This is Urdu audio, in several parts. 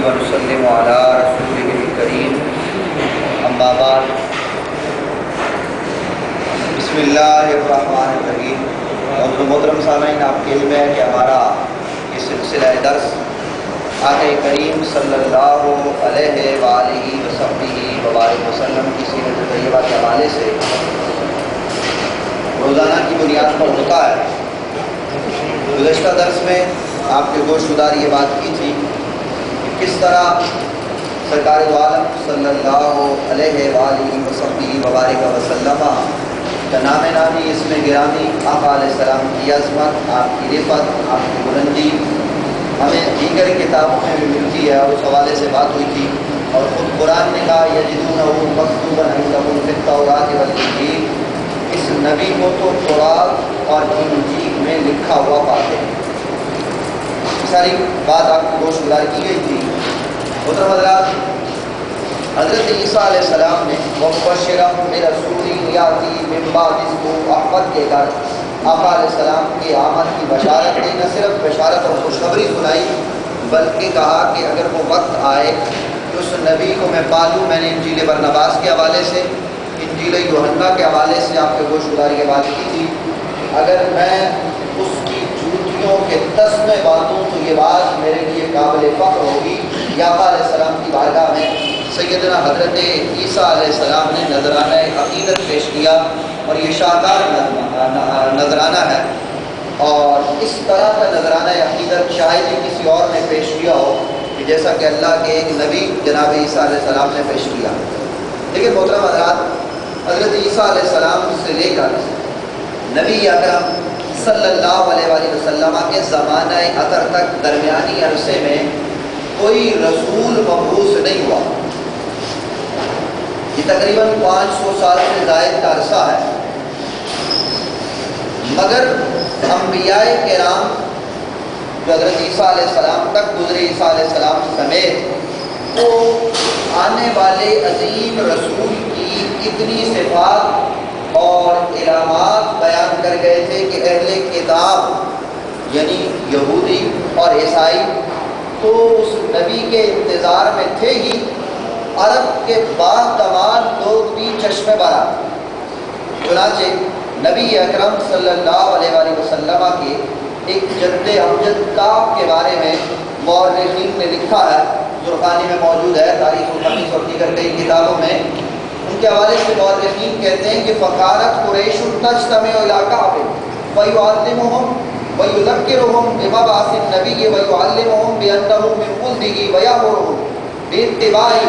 ونسلم علی رسوله الکریم اما بعد بسم اللہ الرحمن الرحیم۔ محترم سامعین، آپ کے علم ہے کہ ہمارا یہ سلسلہ درس آقا کریم صلی اللہ علیہ وآلہ وصحبہ وبارک وسلم کی سیرت طیبہ کے حوالے سے روزانہ کی بنیاد پر ہوتا ہے۔ گزشتہ درس میں آپ کے گوش گزار یہ بات کی تھی کہ کس طرح سرکار دو عالم صلی اللہ علیہ وآلہ وصحبہ وبارک وسلم کا نام نامی اس میں گرامی آقا علیہ السلام کی عظمت، آپ کی رفعت، آپ کی بلندی ہمیں دیگر کتابوں میں بھی ملتی ہے، اور اس حوالے سے بات ہوئی تھی۔ اور خود قرآن نے کہا یجدونہ مکتوبا عندہم فی التوراۃ والانجیل، اس نبی کو تو تورات اور انجیل میں لکھا ہوا پاتے ہیں۔ ساری بات آپ کو گوش گزار کی گئی تھی۔ محترم حضرات، حضرت عیسیٰ علیہ السلام نے وَمُبَشِّرًا بِرَسُولٍ یَأْتِی مِن بَعْدِ اسْمُهُ احمد کہہ کر آقا علیہ السلام کی آمد کی بشارت دی۔ نہ صرف بشارت اور خوشخبری سنائی، بلکہ کہا کہ اگر وہ وقت آئے کہ اس نبی کو میں پالوں، میں نے انجیل برنباس کے حوالے سے، انجیل یوحنا کے حوالے سے آپ کے گوش گزاری کی بات کی تھی، اگر میں اس کی جھوٹیوں کے تسمے باتوں تو یہ بات میرے لیے قابل فخر ہوگی۔ آقا علیہ السلام کی بارگاہ میں سیدنا حضرت عیسیٰ علیہ السلام نے نذرانہ عقیدت پیش کیا، اور یہ شاہکار نذرانہ ہے، اور اس طرح کا نذرانہ عقیدت شاید ہی کسی اور نے پیش کیا ہو کہ جیسا کہ اللہ کے ایک نبی جناب عیسیٰ علیہ السلام نے پیش کیا۔ لیکن محترم حضرات، حضرت عیسیٰ علیہ السلام سے لے کر نبی اکرم صلی اللہ علیہ وآلہ وسلم کے زمانہ اطہر تک درمیانی عرصے میں کوئی رسول مبعوث نہیں ہوا۔ یہ تقریباً 500 سال سے زائد کا عرصہ ہے، مگر انبیاء کرام جو حضرت عیسیٰ علیہ السلام تک گزرے، عیسیٰ علیہ السلام سمیت، وہ آنے والے عظیم رسول کی اتنی صفات اور علامات بیان کر گئے تھے کہ اہل کتاب یعنی یہودی اور عیسائی تو اس نبی کے انتظار میں تھے ہی، عرب کے باکمال لوگ بھی چشم برا۔ چنانچہ نبی اکرم صلی اللہ علیہ وآلہ وسلم کے ایک جد امجد کعب کے بارے میں مورخین نے لکھا ہے، زرقانی میں موجود ہے، تاریخ الخمیس اور دیگر کئی کتابوں میں۔ ان کے حوالے سے مورخین کہتے ہیں کہ فقارت قریش تجتمع الی کعب فیعلمہم ویذکرہم بمبعث النبی ویعلمہم بانہ من ولدہ ویامرہم باتباعہ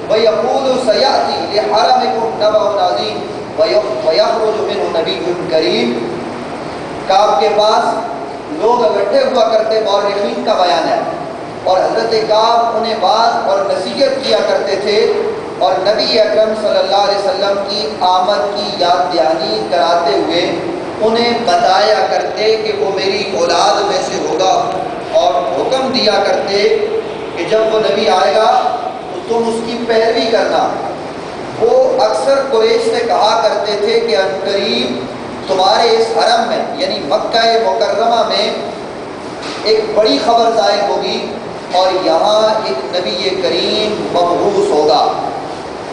ویقول سیأتی لحرمکم نبأ عظیم ویخرج منہ نبی کریم۔ کعب کے پاس لوگ اکٹھے ہوا کرتے، مورخین کا بیان ہے، اور حضرت کعب انہیں بات اور نصیحت کیا کرتے تھے، اور نبی اکرم صلی اللہ علیہ وسلم کی آمد کی یاد دہانی کراتے ہوئے انہیں بتایا کرتے کہ وہ میری اولاد میں سے ہوگا، اور حکم دیا کرتے کہ جب وہ نبی آئے گا تو تم اس کی پیروی کرنا۔ وہ اکثر قریش سے کہا کرتے تھے کہ عنقریب تمہارے اس حرم میں یعنی مکہ مکرمہ میں ایک بڑی خبر ظاہر ہوگی، اور یہاں ایک نبی کریم مبعوث ہوگا۔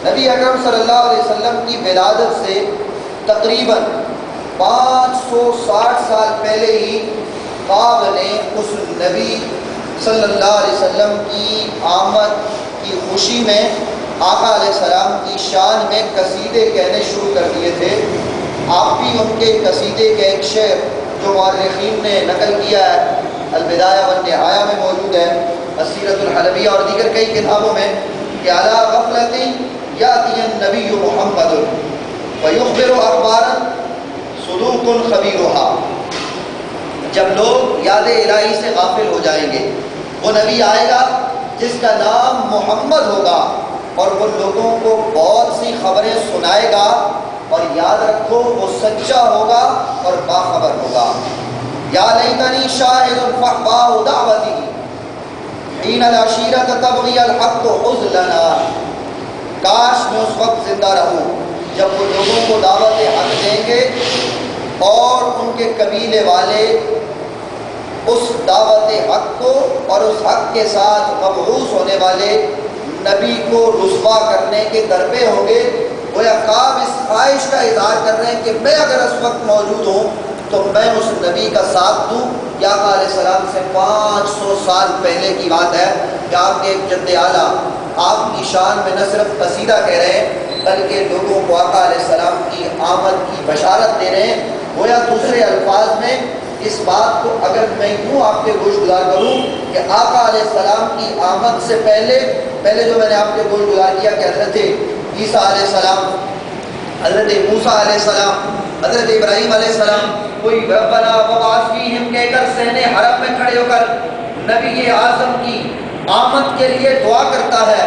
نبی اکرم صلی اللہ علیہ وسلم کی ولادت سے تقریباً 560 سال پہلے ہی کعب نے اس نبی صلی اللہ علیہ وسلم کی آمد کی خوشی میں آقا علیہ السلام کی شان میں قصیدے کہنے شروع کر دیے تھے۔ آپ بھی ان کے قصیدے کے ایک شعر جو مورخین نے نقل کیا ہے، البدایہ والنہایہ میں موجود ہے، السیرۃ الحلبیہ اور دیگر کئی کتابوں میں، کہ علی غفلۃ یاتی النبی محمد ویخبر اخبارا صدوق خبیرھا۔ جب لوگ یاد الہی سے غافل ہو جائیں گے، وہ نبی آئے گا جس کا نام محمد ہوگا، اور وہ لوگوں کو بہت سی خبریں سنائے گا، اور یاد رکھو وہ سچا ہوگا اور باخبر ہوگا۔ یا لیتنی شاہد فاحباء دعوتی حین العشیرۃ تبغی الحق عزلنا۔ کاش میں اس وقت زندہ رہوں جب وہ لوگوں کو دعوت حق دیں گے اور ان کے قبیلے والے اس دعوت حق کو اور اس حق کے ساتھ مبعوث ہونے والے نبی کو رسوا کرنے کے درپے ہوں گے۔ گویا کعب اس خواہش کا اظہار کر رہے ہیں کہ میں اگر اس وقت موجود ہوں تو میں اس نبی کا ساتھ دوں۔ یا آقا علیہ السلام سے 500 سال پہلے کی بات ہے کہ آپ کے ایک جد اعلیٰ آپ کی شان میں نہ صرف قصیدہ کہہ رہے ہیں بلکہ لوگوں کو آقا علیہ السلام کی آمد کی بشارت دے رہے ہیں۔ گویا دوسرے الفاظ میں اس بات کو اگر میں یوں آپ کے گوش گزار کروں کہ آقا علیہ السلام کی آمد سے پہلے جو میں نے آپ کے گوش گزار کیا کہ حضرت عیسیٰ علیہ السلام، حضرت موسیٰ علیہ السلام، حضرت ابراہیم علیہ السلام کوئی ربنا وبعث فیہم کہہ کر صحن حرم میں کھڑے ہو کر نبی اعظم کی آمد کے لیے دعا کرتا ہے،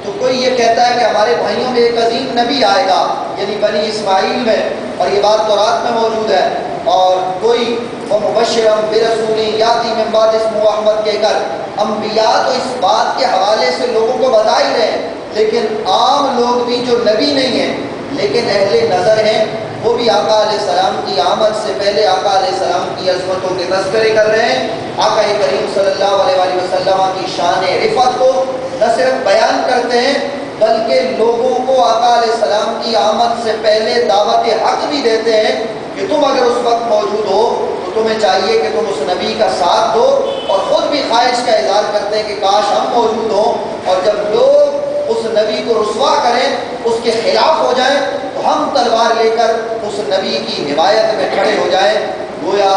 تو کوئی یہ کہتا ہے کہ ہمارے بھائیوں میں ایک عظیم نبی آئے گا، یعنی بنی اسماعیل میں، اور یہ بات تورات میں موجود ہے، اور کوئی ومبشرا برسول یاتی من بعد اسمہ احمد کہہ کر انبیاء تو اس بات کے حوالے سے لوگوں کو بتا ہی رہے ہیں، لیکن عام لوگ بھی جو نبی نہیں ہیں لیکن اہل نظر ہیں وہ بھی آقا علیہ السلام کی آمد سے پہلے آقا علیہ السلام کی عظمتوں کے تذکرے کر رہے ہیں۔ آقا کریم صلی اللہ علیہ وآلہ وسلم کی شان رفعت کو نہ صرف بیان کرتے ہیں بلکہ لوگوں کو آقا علیہ السلام کی آمد سے پہلے دعوت حق بھی دیتے ہیں کہ تم اگر اس وقت موجود ہو تو تمہیں چاہیے کہ تم اس نبی کا ساتھ دو، اور خود بھی خواہش کا اظہار کرتے ہیں کہ کاش ہم موجود ہوں، اور جب لوگ اس نبی کو رسوا کریں، اس کے خلاف ہو جائیں، تو ہم تلوار لے کر اس نبی کی حمایت میں کھڑے ہو جائیں۔ گویا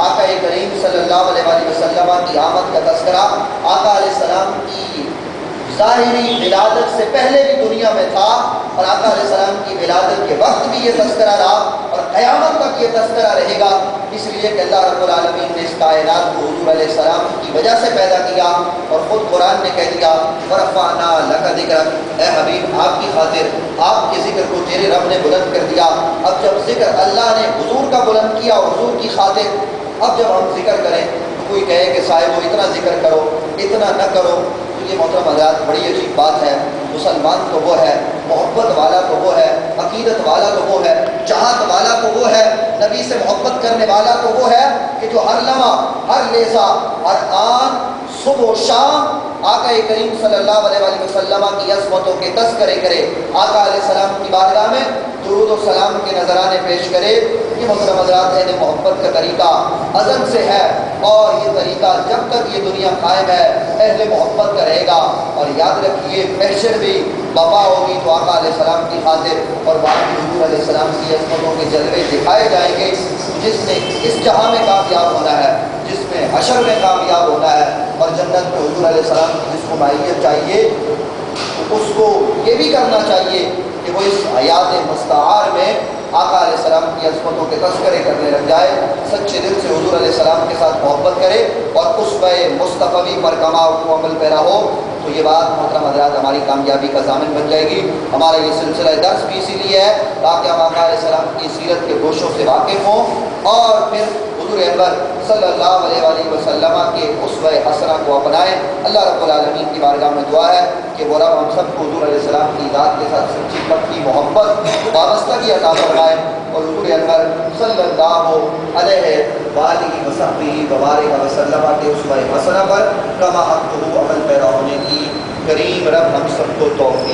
آقا کریم صلی اللہ علیہ وآلہ وسلم کی آمد کا تذکرہ آقا علیہ السلام کی ظاہری ولادت سے پہلے بھی دنیا میں تھا، اور آقا علیہ السلام کی ولادت کے وقت بھی یہ تذکرہ رہا، اور قیامت تک یہ تذکرہ رہے گا، اس لیے کہ اللہ رب العالمین نے اس کائنات کو حضور علیہ السلام کی وجہ سے پیدا کیا، اور خود قرآن نے کہہ دیا ورفعنا لک ذکرک، اے حبیب آپ کی خاطر آپ کے ذکر کو تیرے رب نے بلند کر دیا۔ اب جب ذکر اللہ نے حضور کا بلند کیا حضور کی خاطر، اب جب ہم ذکر کریں تو کوئی کہے کہ صاحب وہ اتنا ذکر کرو اتنا نہ کرو، یہ محترم حضرات بڑی عجیب بات ہے۔ مسلمان تو وہ ہے، محبت والا تو وہ ہے، عقیدت والا تو وہ ہے، چاہت والا تو وہ ہے، نبی سے محبت کرنے والا تو وہ ہے کہ جو ہر لمحہ ہر لحظہ ہر آن صبح و شام آقا کریم صلی اللہ علیہ وآلہ وسلم کی عظمتوں کے تذکرے کرے، آقا علیہ السلام کی بارگاہ میں درود و سلام کے نذرانے پیش کرے۔ یہ محترم حضرات اہل محبت کا طریقہ ازل سے ہے، اور یہ طریقہ جب تک یہ دنیا قائم ہے اہل محبت کا رہے گا۔ اور یاد رکھیے محشر بھی بابا ہوگی تو آقا علیہ السلام کی خاطر، اور بعد میں حضور علیہ السلام کی عظمتوں کے جلوے دکھائے جائیں گے۔ جس نے اس جہاں میں کامیاب ہونا ہے، جس میں حشر میں کامیاب ہونا ہے، اور جنت میں حضور علیہ السلام کی جس کو معیت چاہیے تو اس کو یہ بھی کرنا چاہیے کہ وہ اس حیات مستعار میں آقا علیہ السلام کی عظمتوں کے تذکرے کرنے لگ جائے، سچے دل سے حضور علیہ السلام کے ساتھ محبت کرے، اور اسوہ مصطفی پر کما کو عمل پیرا ہو، تو یہ بات محترم حضرات ہماری کامیابی کا ضامن بن جائے گی۔ ہمارا یہ سلسلہ درس بھی اسی لیے ہے تاکہ ہم آقا علیہ السلام کی سیرت کے گوشوں سے واقف ہوں، اور پھر حضور اکبر صلی اللہ علیہ وآلہ وسلم کے اسوہ حسنہ کو اپنائیں۔ اللہ رب العالمین کی بارگاہ میں دعا ہے کہ وہ رب ہم سب کو حضور علیہ السلام کی ذات کے ساتھ سچی پکی محبت وابستگی عطا فرمائے، اور حضور اکبر صلی اللہ علیہ وآلہ وصحبہ وبارک وسلم کے اسوہ حسنہ پر کما حق عمل پیدا ہونے کی کریم رب ہم سب کو توفیق